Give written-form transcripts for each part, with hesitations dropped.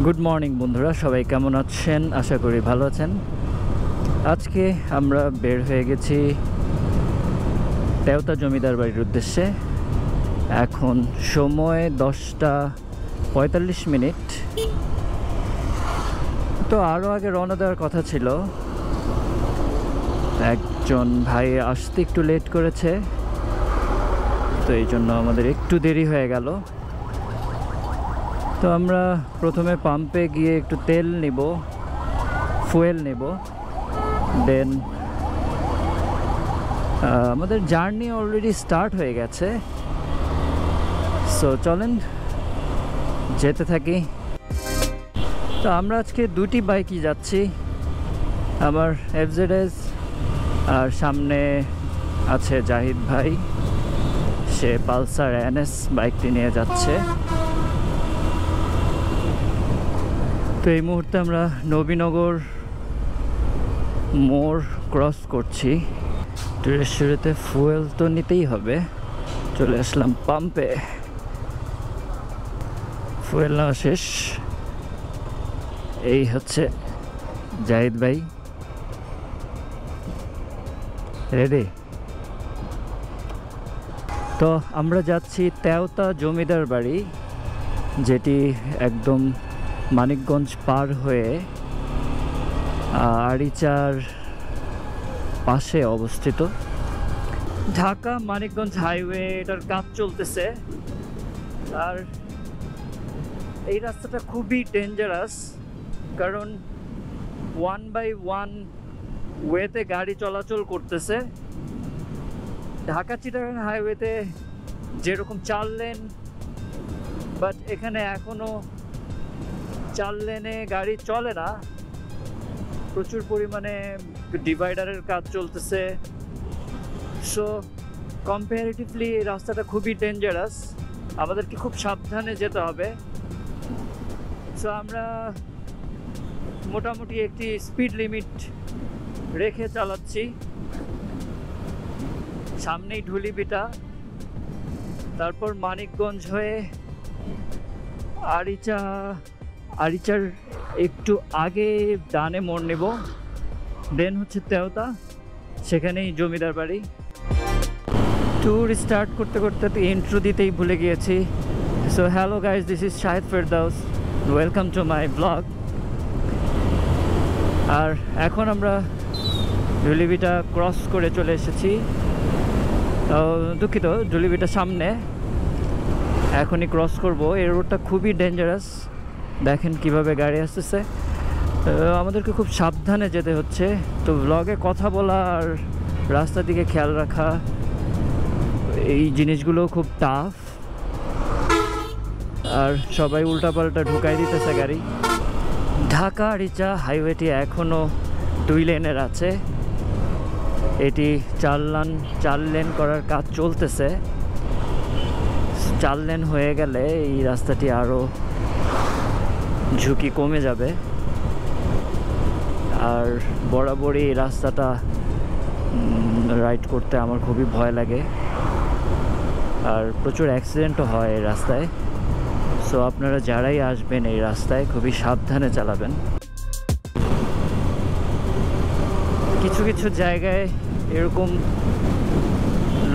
Good morning বন্ধুরা, সবাই কেমন আছেন? আশা করি ভালো আছেন। আজকে আমরা বের হয়ে গেছি তেওতা জমিদার বাড়ির উদ্দেশ্যে। এখন সময় 10টা 45 মিনিট। তো আরও আগে রওনা দেওয়ার কথা ছিল, একজন ভাই আসতে একটু লেট করেছে, তো এই জন্য আমাদের একটু দেরি হয়ে গেল। তো আমরা প্রথমে পাম্পে গিয়ে একটু তেল নিব, ফুয়েল নেব, দেন আমাদের জার্নি অলরেডি স্টার্ট হয়ে গেছে। সো চলেন যেতে থাকি। তো আমরা আজকে দুটি বাইকই যাচ্ছি, আমার FZS আর সামনে আছে জাহিদ ভাই, সে পালসার NS বাইকটি নিয়ে যাচ্ছে। তো এই মুহূর্তে আমরা নবীনগর মোড় ক্রস করছি। টুরেশ্বরীতে ফুয়েল তো নিতেই হবে, চলে আসলাম পাম্পে। ফুয়েল নেওয়া শেষ। এই হচ্ছে জাহিদ ভাই, রেডি। তো আমরা যাচ্ছি তেওতা জমিদার বাড়ি, যেটি একদম মানিকগঞ্জ পার হয়ে আরিচার পাশে অবস্থিত। ঢাকা মানিকগঞ্জ হাইওয়ে, এটার কাজ চলতেছে। আর এই রাস্তাটা খুবই ডেঞ্জারাস, কারণ 1/1 ওয়েতে গাড়ি চলাচল করতেছে। ঢাকা চিটাগাং হাইওয়েতে যেরকম 4 লেন, বাট এখানে এখনো 4 লেনে গাড়ি চলে না, প্রচুর পরিমাণে ডিভাইডারের কাজ চলতেছে। সো কম্পারেটিভলি এই রাস্তাটা খুবই ডেঞ্জারাস, আমাদেরকে খুব সাবধানে যেতে হবে। সো আমরা মোটামুটি একটি স্পিড লিমিট রেখে চালাচ্ছি। সামনেই ঢুলিবিটা, তারপর মানিকগঞ্জ হয়ে আরিচার একটু আগে ডানে মোড় নেব, দেন হচ্ছে তেওতা, সেখানেই জমিদার বাড়ি। ট্যুর স্টার্ট করতে করতে ইন্ট্রো দিতেই ভুলে গিয়েছি। So hello guys, this is Shahed Ferdous, welcome to my blog. আর এখন আমরা ঢুলিবিটা ক্রস করে চলে এসেছি। দুঃখিত, ঢুলিবিটা সামনে, এখনই ক্রস করব। এই রোডটা খুবই ডেঞ্জারাস, দেখেন কিভাবে গাড়ি আসতেছে। আমাদেরকে খুব সাবধানে যেতে হচ্ছে। তো ব্লগে কথা বলা আর রাস্তার দিকে খেয়াল রাখা, এই জিনিসগুলো খুব টাফ। আর সবাই উল্টাপাল্টা ঢুকাই দিতেছে গাড়ি। ঢাকা আরিচা হাইওয়েটি এখনও 2 লেনের আছে, এটি 4 লেন করার কাজ চলতেছে। 4 লেন হয়ে গেলে এই রাস্তাটি আরও ঝুঁকি কমে যাবে। আর বরাবরই এই রাস্তাটা রাইড করতে আমার খুবই ভয় লাগে, আর প্রচুর অ্যাক্সিডেন্টও হয় এই রাস্তায়। সো আপনারা যারাই আসবেন এই রাস্তায় খুবই সাবধানে চালাবেন। কিছু কিছু জায়গায় এরকম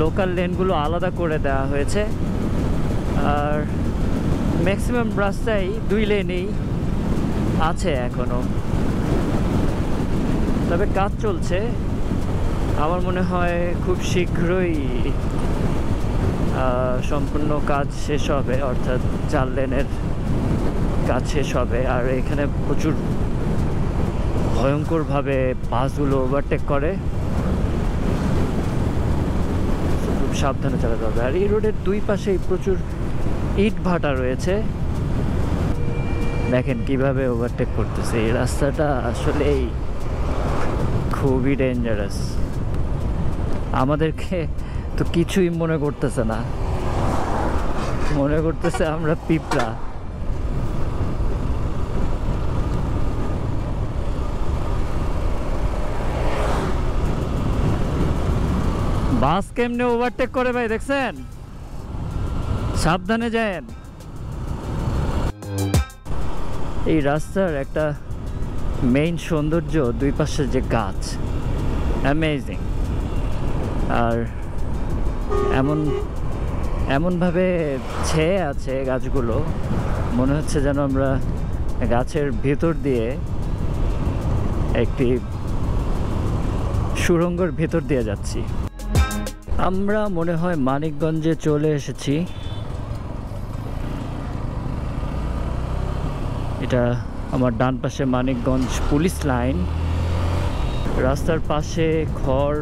লোকাল লেনগুলো আলাদা করে দেওয়া হয়েছে, আর ম্যাক্সিমাম রাস্তায় 2 লেনই আছে এখনো। তবে কাজ চলছে, আমার মনে হয় খুব শীঘ্রই সম্পূর্ণ কাজ শেষ হবে, অর্থাৎ 4 লেনের কাজ শেষ হবে। আর এখানে প্রচুর ভয়ঙ্করভাবে বাসগুলো ওভারটেক করে, খুব সাবধানে চালাতে হবে। আর এই রোডের 2 পাশেই প্রচুর ইট ভাটা রয়েছে, দেখেন কিভাবে ওভারটেক করতেছে। এই রাস্তাটা আসলেই খুবই ডেঞ্জারাস। আমাদেরকে তো কিছুই মনে করতেছে না, মনে করতেছে আমরা পিঁপড়া। বাস কেমনে ওভারটেক করে ভাই, দেখছেন? সাবধানে যান। এই রাস্তার একটা মেইন সৌন্দর্য দুই পাশে যে গাছ, অ্যামেজিং। আর এমনভাবে ছেয়ে আছে গাছগুলো, মনে হচ্ছে যেন আমরা গাছের ভেতর দিয়ে একটি সুড়ঙ্গের ভেতর দিয়ে যাচ্ছি। আমরা মনে হয় মানিকগঞ্জে চলে এসেছি। এটা আমার ডান পাশে মানিকগঞ্জ পুলিশ লাইন। রাস্তার পাশে খড়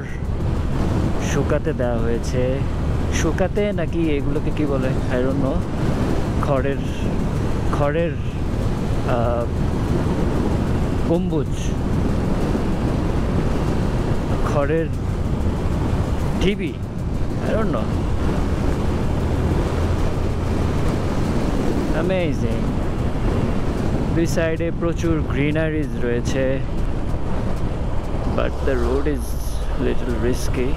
শুকাতে দেওয়া হয়েছে, শুকাতে নাকি এগুলোকে কি বলে আই ডোন্ট নো। খড়ের গম্বুজ, খড়ের ঢিবি, আই ডোন্ট নো। অ্যামেজিং। দুই সাইডে প্রচুর গ্রিনারিজ রয়েছে, but the road is little risky.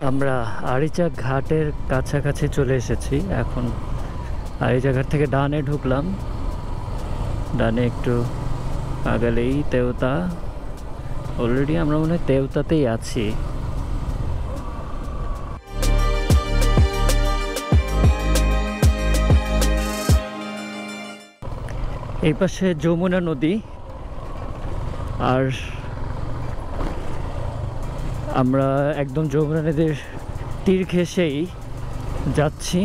আমরা আরিচা ঘাটের কাছাকাছি চলে এসেছি। এখন আরিচা ঘাট থেকে ডানে ঢুকলাম, ডানে একটু আগালেই তেওতা। অলরেডি আমরা মনে হয় তেওতাতেই আছি। এই পাশে যমুনা নদী, আর আমরা একদম যমুনা নদীর তীর ঘেঁষেই যাচ্ছি।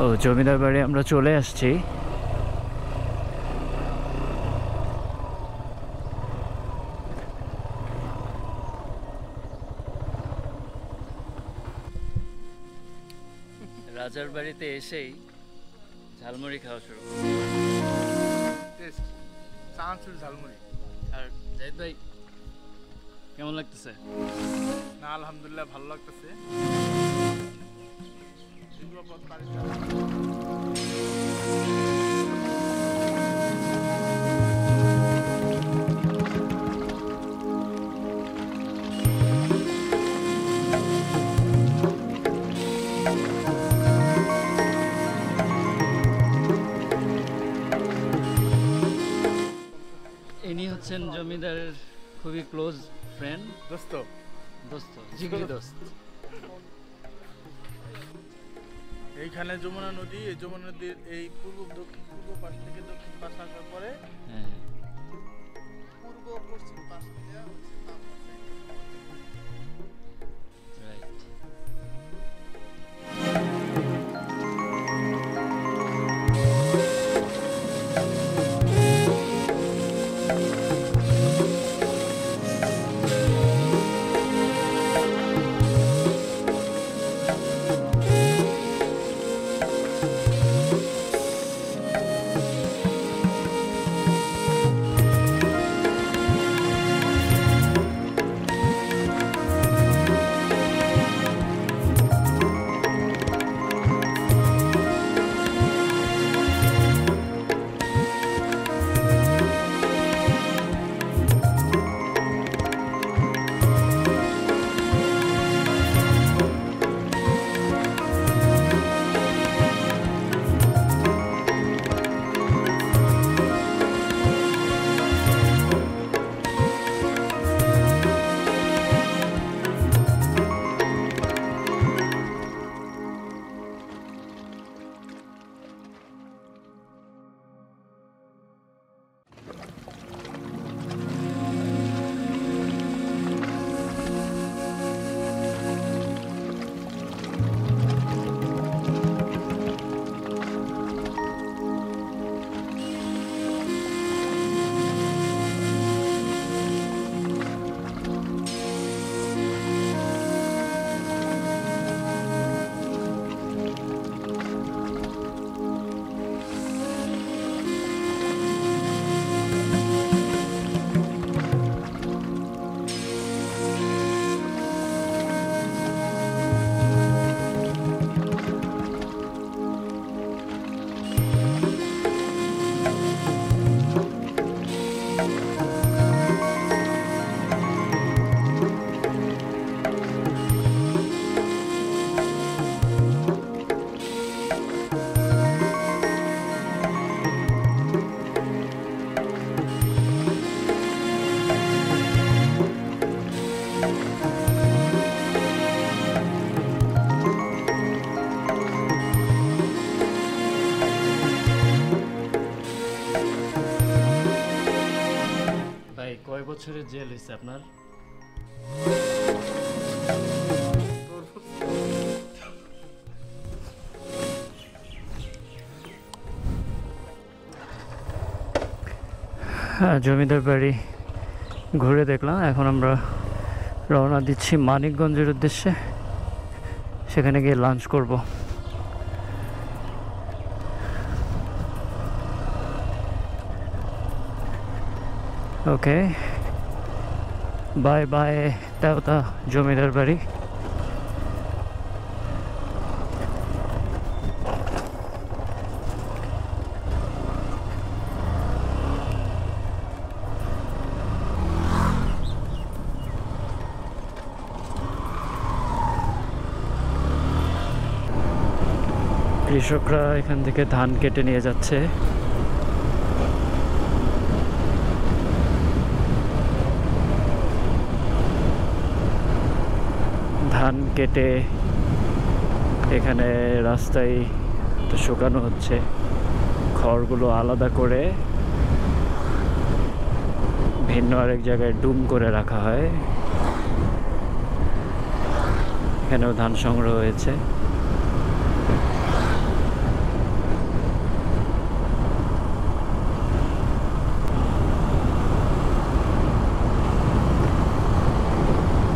ও জমিদার বাড়ি আমরা চলে আসছি। রাজার বাড়িতে এসেই ঝালমুড়ি খাওয়া শুরু। ঝালমুড়ি। আর জাহিদ ভাই কেমন লাগতেছে? না আলহামদুলিল্লাহ ভালো লাগতেছে। ইনি হচ্ছেন জমিদারের খুবই ক্লোজ ফ্রেন্ড, দোস্ত জিগরি দোস্ত। এইখানে যমুনা নদী, এই যমুনা নদীর এই পূর্ব পাশ থেকে দক্ষিণ পাশ আসার পরে পূর্ব পশ্চিম পাশ মিলিয়ে জেল হয়েছে আপনার? হ্যাঁ, জমিদার বাড়ি ঘুরে দেখলাম। এখন আমরা রওনা দিচ্ছি মানিকগঞ্জের উদ্দেশ্যে। সেখানে গিয়ে লাঞ্চ করব। ওকে, বাই বাই তেওতা জমিদার বাড়ি। কৃষকরা এখান থেকে ধান কেটে নিয়ে যাচ্ছে। ধান কেটে এখানে রাস্তায় শুকানো হচ্ছে। খড়গুলো আলাদা করে ভিন্ন আরেক জায়গায় ডুম করে রাখা হয়। এখানেও ধান সংগ্রহ হয়েছে।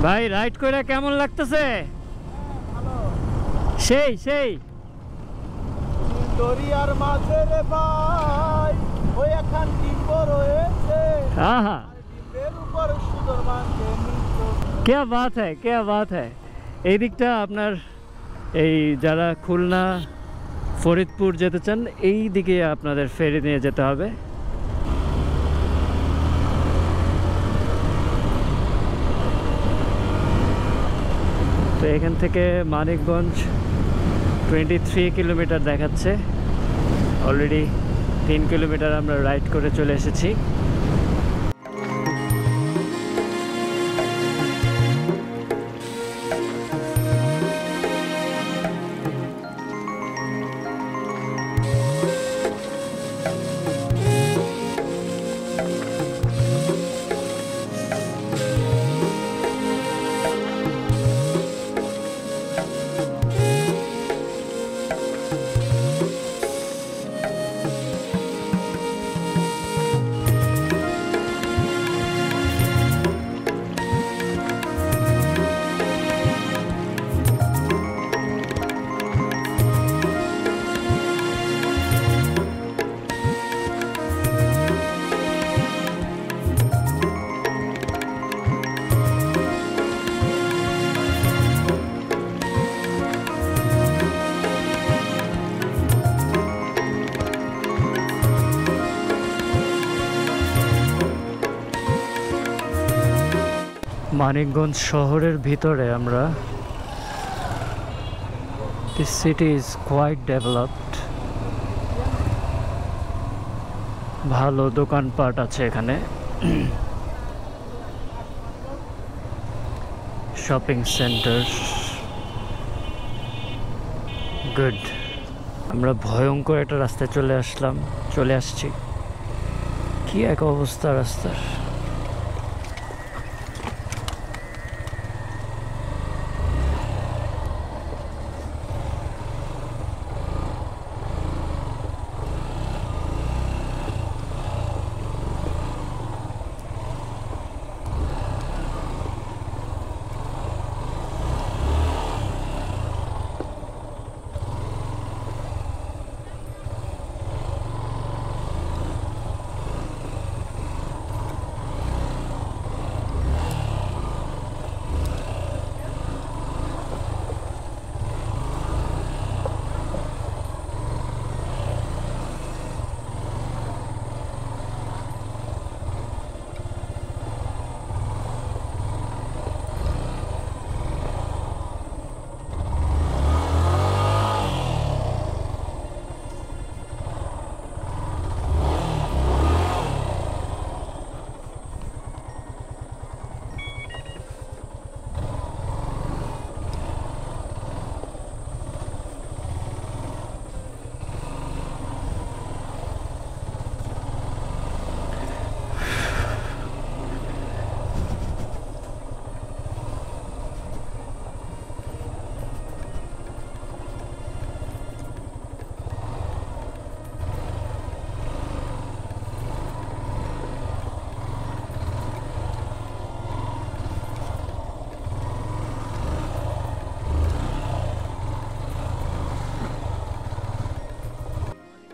ভাই, রাইড করে কেমন লাগতেছে? সেই সেই দরিয়ার মাঝে রে ভাই ওই এখন ডিম্ব রয়েছে। আহা, ডিম্বের উপর সুন্দর মাঝে क्या बात है, क्या बात है। এই দিকটা আপনার এই যারা খুলনা ফরিদপুর যেতে চান এই দিকে আপনাদের ফেরি নিয়ে যেতে হবে। তো এখান থেকে মানিকগঞ্জ 23 কিলোমিটার দেখাচ্ছে। অলরেডি 3 কিলোমিটার আমরা রাইড করে চলে এসেছি। মানিকগঞ্জ শহরের ভিতরে আমরা। This city is quite developed. ভালো দোকানপাট আছে এখানে। Shopping centre, good. আমরা ভয়ঙ্কর একটা রাস্তায় চলে আসছি। কি এক অবস্থা রাস্তার।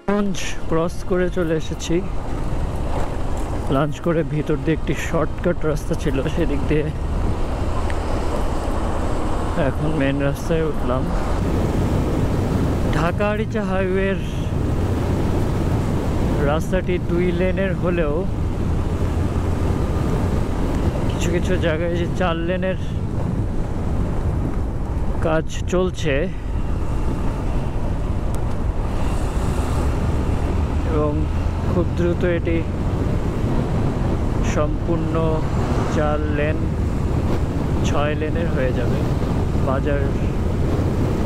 মানিকগঞ্জ ক্রস করে চলে এসেছি। লাঞ্চ করে ভিতর দিয়ে একটি শর্টকাট রাস্তা ছিল, সেদিক দিয়ে এখন মেন রাস্তায় উঠলাম। ঢাকা আরিচা হাইওয়ের রাস্তাটি 2 লেনের হলেও কিছু কিছু জায়গায় যে 4 লেনের কাজ চলছে এবং খুব দ্রুত এটি সম্পূর্ণ 4 লেন 6 লেনের হয়ে যাবে। বাজার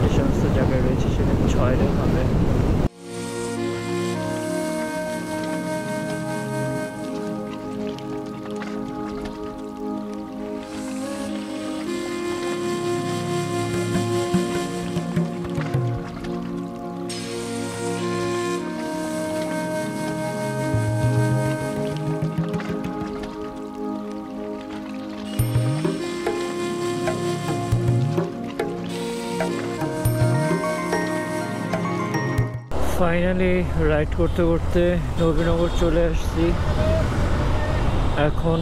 যে সমস্ত জায়গায় রয়েছে সেখানে 6 লেন হবে। ফাইনালি রাইড করতে করতে নবীনগর চলে আসছি। এখন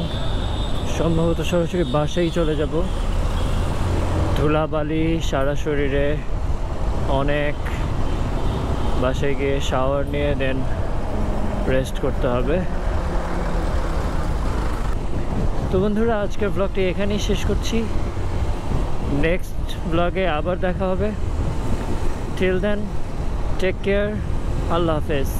সম্ভবত সরাসরি বাসায় চলে যাব। ধুলাবালি সারা শরীরে অনেক, বাসায় গিয়ে শাওয়ার নিয়ে দেন রেস্ট করতে হবে। তো বন্ধুরা, আজকের ব্লগটি এখানেই শেষ করছি। নেক্সট ব্লগে আবার দেখা হবে। টিল দেন, টেক কেয়ার, আল্লাহ হাফেজ।